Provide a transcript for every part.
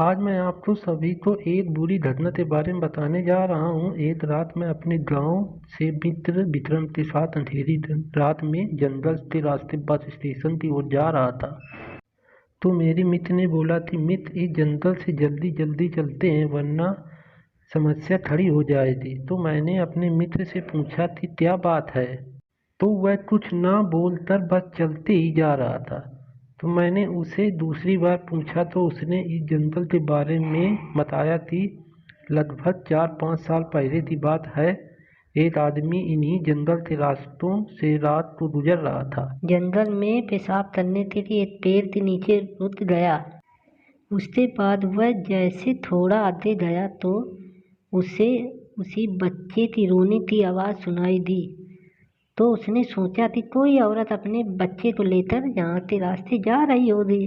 आज मैं आपको सभी को एक बुरी घटना के बारे में बताने जा रहा हूँ। एक रात मैं अपने गांव से मित्र विक्रम के साथ अंधेरी रात में जंगल के रास्ते बस स्टेशन की ओर जा रहा था। तो मेरे मित्र ने बोला कि मित्र, इस जंगल से जल्दी जल्दी चलते हैं वरना समस्या खड़ी हो जाएगी। तो मैंने अपने मित्र से पूछा कि क्या बात है, तो वह कुछ ना बोलकर बस चलते ही जा रहा था। तो मैंने उसे दूसरी बार पूछा तो उसने इस जंगल के बारे में बताया कि लगभग 4-5 साल पहले की बात है। एक आदमी इन्हीं जंगल के रास्तों से रात को गुजर रहा था। जंगल में पेशाब करने के लिए एक पेड़ के नीचे रुक गया। उसके बाद वह जैसे थोड़ा आगे गया तो उसे उसी बच्चे की रोने की आवाज़ सुनाई दी। तो उसने सोचा कि कोई औरत अपने बच्चे को लेकर यहाँ के रास्ते जा रही होगी।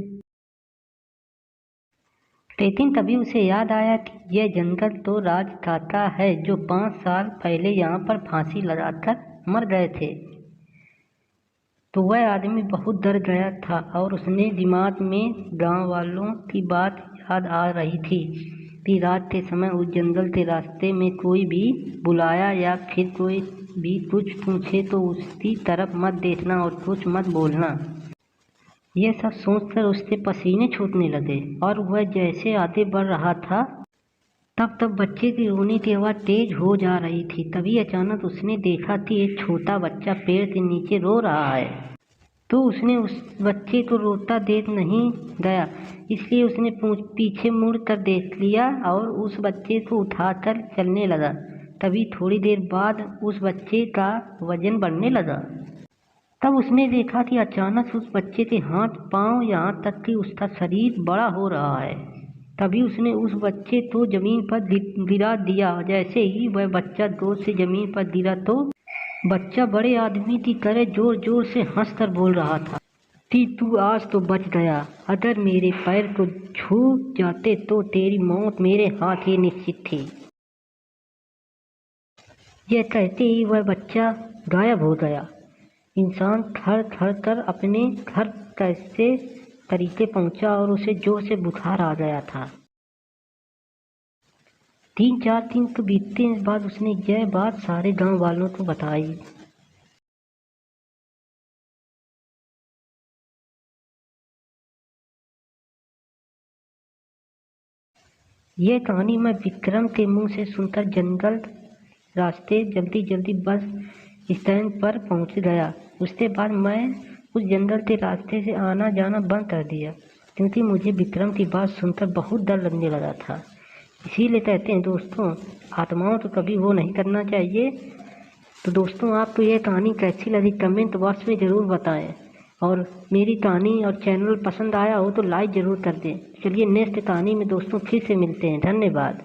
लेकिन तभी उसे याद आया कि यह जंगल तो राज काका है जो 5 साल पहले यहाँ पर फांसी लगाकर मर गए थे। तो वह आदमी बहुत डर गया था और उसने दिमाग में गांव वालों की बात याद आ रही थी कि रात के समय उस जंगल के रास्ते में कोई भी बुलाया या फिर कोई भी कुछ पूछे तो उसकी तरफ मत देखना और कुछ मत बोलना। यह सब सोचकर उसके पसीने छूटने लगे और वह जैसे आगे बढ़ रहा था तब बच्चे की रोने की आवाज़ तेज हो जा रही थी। तभी अचानक उसने देखा कि एक छोटा बच्चा पेड़ के नीचे रो रहा है। तो उसने उस बच्चे को रोता देख नहीं गया, इसलिए उसने पीछे मुड़ कर देख लिया और उस बच्चे को उठाकर चलने लगा। तभी थोड़ी देर बाद उस बच्चे का वजन बढ़ने लगा। तब उसने देखा कि अचानक उस बच्चे के हाथ पांव यहाँ तक कि उसका शरीर बड़ा हो रहा है। तभी उसने उस बच्चे को जमीन पर गिरा दिया। जैसे ही वह बच्चा जोर से जमीन पर गिरा तो बच्चा बड़े आदमी की तरह जोर जोर से हंसकर बोल रहा था कि तू आज तो बच गया, अगर मेरे पैर को छू जाते तो तेरी मौत मेरे हाथ ही निश्चित थी। यह कहते ही वह बच्चा गायब हो गया। इंसान खड़ खड़ कर अपने घर कैसे तरीके पहुंचा और उसे जोर से बुखार आ गया था। 3-4 दिन तो बीतने के बाद उसने यह बात सारे गांव वालों को बताई। यह कहानी मैं विक्रम के मुंह से सुनकर जंगल रास्ते जल्दी जल्दी बस स्टैंड पर पहुंच गया। उसके बाद मैं उस जंगल के रास्ते से आना जाना बंद कर दिया क्योंकि मुझे विक्रम की बात सुनकर बहुत डर लगने लगा था। इसीलिए कहते हैं दोस्तों, आत्माओं तो कभी वो नहीं करना चाहिए। तो दोस्तों, आपको यह कहानी कैसी लगी कमेंट बॉक्स में ज़रूर बताएं और मेरी कहानी और चैनल पसंद आया हो तो लाइक ज़रूर कर दें। चलिए नेक्स्ट कहानी में दोस्तों फिर से मिलते हैं। धन्यवाद।